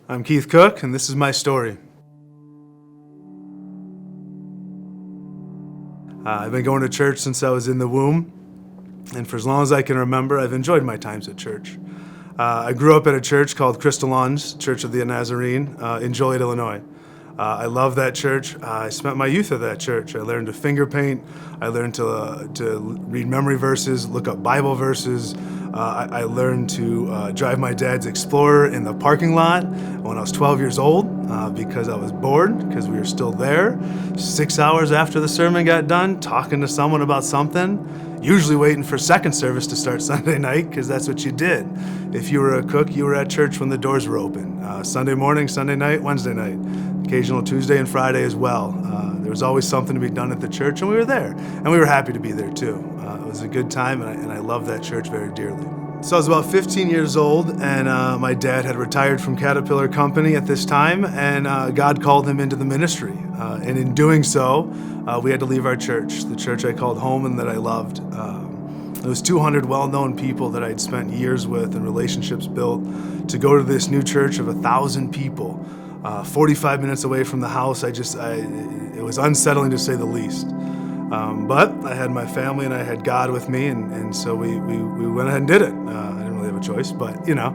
I'm Keith Cook, and this is my story. I've been going to church since I was in the womb, and for as long as I can remember, I've enjoyed my times at church. I grew up at a church called Crystalons, Church of the Nazarene, in Joliet, Illinois. I love that church. I spent my youth at that church. I learned to finger paint. I learned to read memory verses, look up Bible verses. I learned to drive my dad's Explorer in the parking lot when I was 12 years old because I was bored, because we were still there 6 hours after the sermon got done, talking to someone about something, usually waiting for second service to start Sunday night, because that's what you did. If you were a cook, you were at church when the doors were open. Sunday morning, Sunday night, Wednesday night, occasional Tuesday and Friday as well. There was always something to be done at the church, and we were there. And we were happy to be there too. It was a good time, and I loved that church very dearly. So I was about 15 years old, and my dad had retired from Caterpillar Company at this time, and God called him into the ministry. And in doing so, we had to leave our church, the church I called home and that I loved. It was 200 well-known people that I'd spent years with and relationships built, to go to this new church of 1,000 people, 45 minutes away from the house. It was unsettling to say the least. But I had my family and I had God with me, and so we went ahead and did it. I didn't really have a choice, but you know.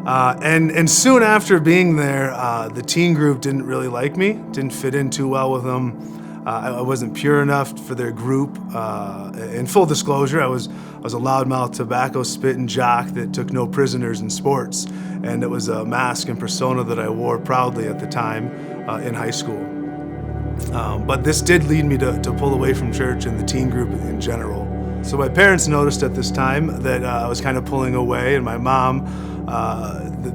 And soon after being there, the teen group didn't really like me, didn't fit in too well with them. I wasn't pure enough for their group. In full disclosure, I was a loudmouth, tobacco spitting jock that took no prisoners in sports, and it was a mask and persona that I wore proudly at the time in high school. But this did lead me to pull away from church and the teen group in general. So my parents noticed at this time that I was kind of pulling away, and my mom,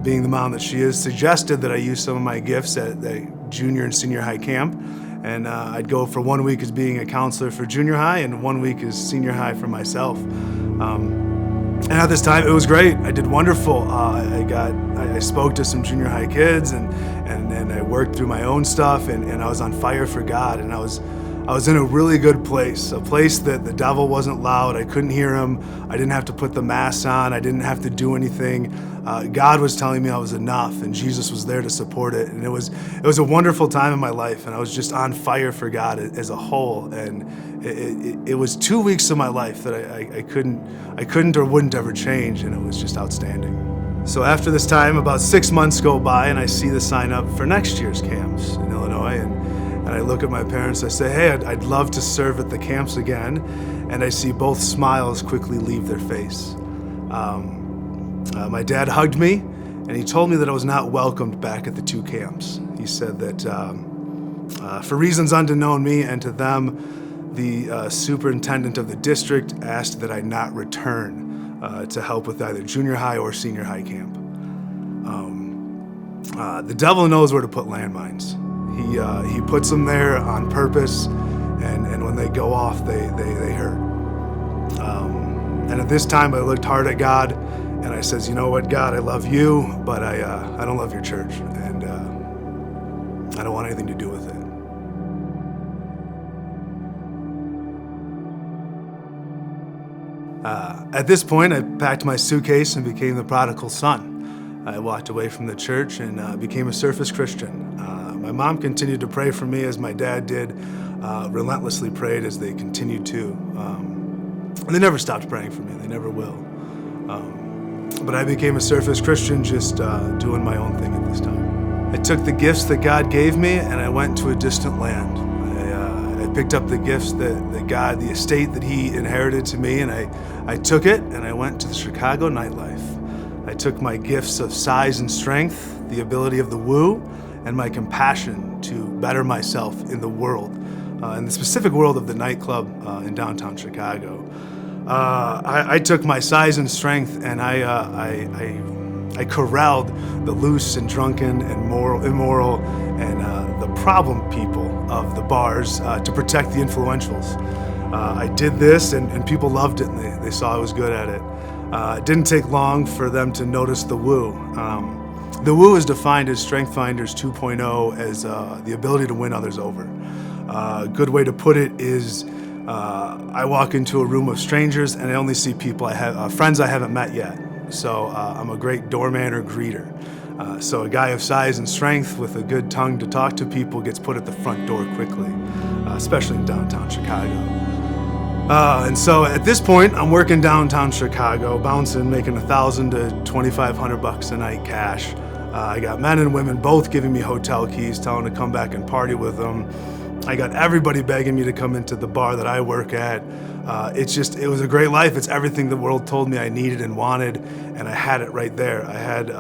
being the mom that she is, suggested that I use some of my gifts at the junior and senior high camp. And I'd go for 1 week as being a counselor for junior high and 1 week as senior high for myself. And at this time, it was great. I did wonderful. I spoke to some junior high kids, and I worked through my own stuff, and I was on fire for God, and I was in a really good place, a place that the devil wasn't loud. I couldn't hear him. I didn't have to put the mask on. I didn't have to do anything. God was telling me I was enough, and Jesus was there to support it. And it was a wonderful time in my life, and I was just on fire for God as a whole. And it was 2 weeks of my life that I couldn't or wouldn't ever change, and it was just outstanding. So after this time, about 6 months go by, and I see the sign up for next year's camps in Illinois, and I look at my parents. I say, "Hey, I'd love to serve at the camps again," and I see both smiles quickly leave their face. My dad hugged me, and he told me that I was not welcomed back at the two camps. He said that for reasons unknown me and to them, the superintendent of the district asked that I not return to help with either junior high or senior high camp. The devil knows where to put landmines. He puts them there on purpose, and when they go off, they hurt. And at this time, I looked hard at God, and I says, "You know what, God, I love you, but I don't love your church, and I don't want anything to do with it." At this point, I packed my suitcase and became the prodigal son. I walked away from the church and became a surface Christian. My mom continued to pray for me as my dad did, relentlessly prayed as they continued to. And they never stopped praying for me, they never will. But I became a surface Christian, just doing my own thing at this time. I took the gifts that God gave me and I went to a distant land. I picked up the gifts that God, the estate that He inherited to me, and I took it and I went to the Chicago nightlife. I took my gifts of size and strength, the ability of the woo, and my compassion to better myself in the world, in the specific world of the nightclub in downtown Chicago. I took my size and strength and I corralled the loose and drunken and immoral, and the problem people of the bars to protect the influentials. I did this, and people loved it, and they saw I was good at it. It didn't take long for them to notice the woo. The woo is defined as Strength Finders 2.0 as the ability to win others over. A good way to put it is I walk into a room of strangers and I only see people friends I haven't met yet. So I'm a great doorman or greeter. So a guy of size and strength with a good tongue to talk to people gets put at the front door quickly, especially in downtown Chicago. And so at this point, I'm working downtown Chicago, bouncing, making $1,000 to $2,500 a night cash. I got men and women both giving me hotel keys, telling to come back and party with them. I got everybody begging me to come into the bar that I work at. It was a great life. It's everything the world told me I needed and wanted, and I had it right there. I had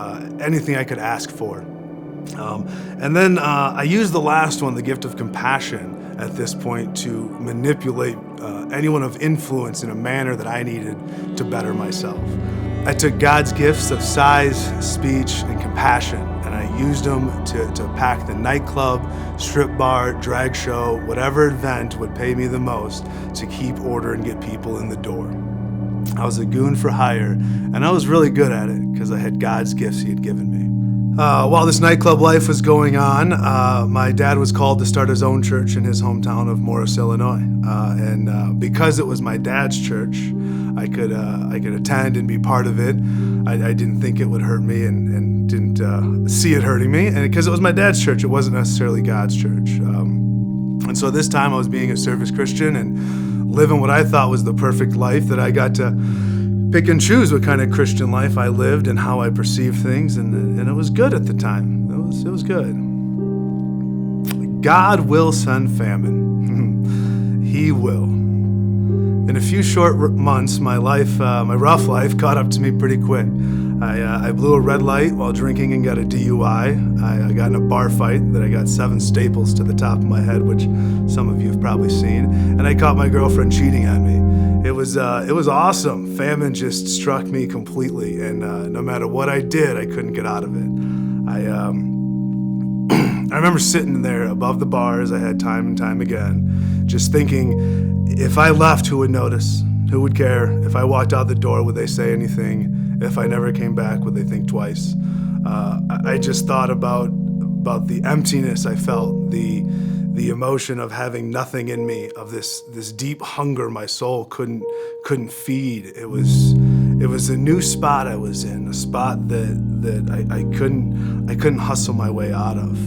anything I could ask for. And then I used the last one, the gift of compassion, at this point to manipulate anyone of influence in a manner that I needed to better myself. I took God's gifts of size, speech, and compassion, and I used them to pack the nightclub, strip bar, drag show, whatever event would pay me the most to keep order and get people in the door. I was a goon for hire, and I was really good at it because I had God's gifts He had given me. While this nightclub life was going on, my dad was called to start his own church in his hometown of Morris, Illinois. And because it was my dad's church, I could attend and be part of it. I didn't think it would hurt me and didn't see it hurting me. And because it was my dad's church, it wasn't necessarily God's church. And so this time I was being a service Christian and living what I thought was the perfect life, that I got to pick and choose what kind of Christian life I lived and how I perceived things, and it was good at the time. It was good. God will send famine. He will. In a few short months, my rough life caught up to me pretty quick. I blew a red light while drinking and got a DUI. I got in a bar fight that I got 7 staples to the top of my head, which some of you have probably seen, and I caught my girlfriend cheating on me. It was awesome. Famine just struck me completely, and no matter what I did, I couldn't get out of it. I remember sitting there above the bars I had time and time again, just thinking, if I left, who would notice? Who would care? If I walked out the door, would they say anything? If I never came back, would they think twice? I just thought about the emptiness I felt, the emotion of having nothing in me, of this deep hunger my soul couldn't feed. It was a new spot I was in, a spot that I couldn't hustle my way out of.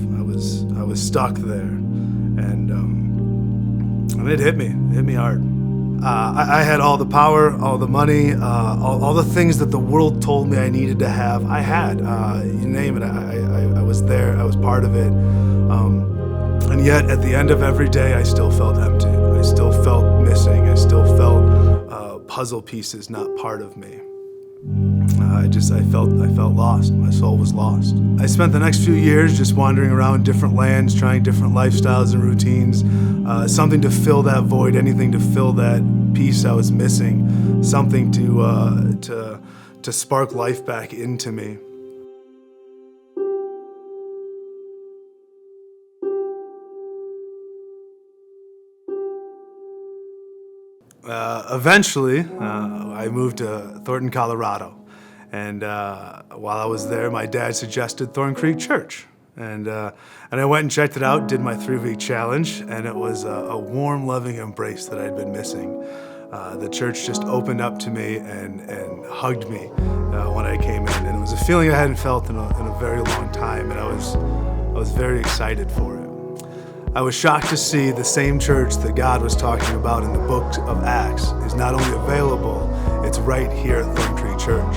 I was stuck there, and it hit me hard. I had all the power, all the money, all the things that the world told me I needed to have. I had, you name it. I was there. I was part of it. And yet, at the end of every day, I still felt empty. I still felt missing. I still felt puzzle pieces not part of me. I felt lost. My soul was lost. I spent the next few years just wandering around different lands, trying different lifestyles and routines, something to fill that void, anything to fill that piece I was missing, something to spark life back into me. Eventually, I moved to Thornton, Colorado. And while I was there, my dad suggested ThornCreek Church. And I went and checked it out, did my 3-week challenge, and it was a warm, loving embrace that I'd been missing. The church just opened up to me and hugged me when I came in. And it was a feeling I hadn't felt in a very long time, and I was very excited for it. I was shocked to see the same church that God was talking about in the book of Acts is not only available, it's right here at ThornCreek Church.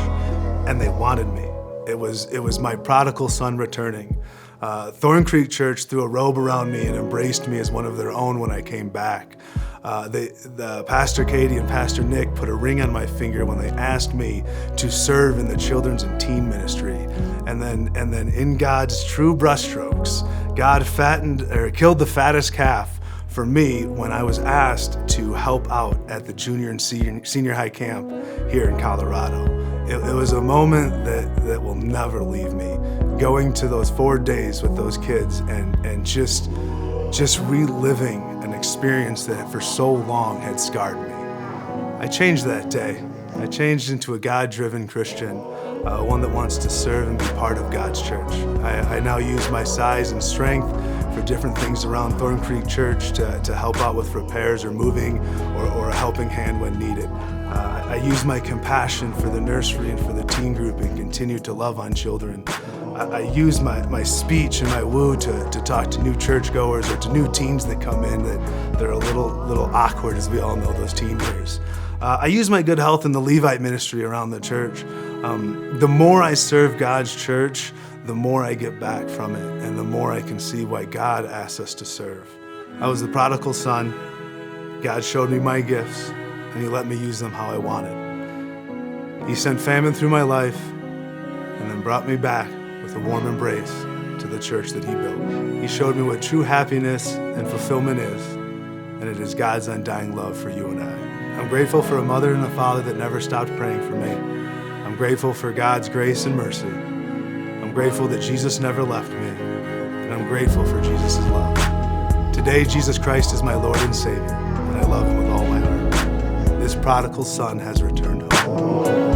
And they wanted me. It was my prodigal son returning. ThornCreek Church threw a robe around me and embraced me as one of their own when I came back. The Pastor Katie and Pastor Nick put a ring on my finger when they asked me to serve in the children's and teen ministry. And then in God's true brushstrokes, God killed the fattest calf for me when I was asked to help out at the junior and senior high camp here in Colorado. It was a moment that will never leave me. Going to those 4 days with those kids and just reliving an experience that for so long had scarred me. I changed that day. I changed into a God-driven Christian, one that wants to serve and be part of God's church. I now use my size and strength for different things around ThornCreek Church to help out with repairs or moving or a helping hand when needed. I use my compassion for the nursery and for the teen group and continue to love on children. I use my speech and my woo to talk to new churchgoers or to new teens that come in that are a little awkward, as we all know, those teen years. I use my good health in the Levite ministry around the church. The more I serve God's church, the more I get back from it, and the more I can see why God asks us to serve. I was the prodigal son. God showed me my gifts, and He let me use them how I wanted. He sent famine through my life, and then brought me back with a warm embrace to the church that He built. He showed me what true happiness and fulfillment is, and it is God's undying love for you and I. I'm grateful for a mother and a father that never stopped praying for me. I'm grateful for God's grace and mercy. I'm grateful that Jesus never left me, and I'm grateful for Jesus' love. Today, Jesus Christ is my Lord and Savior, and I love Him with all my heart. This prodigal son has returned home.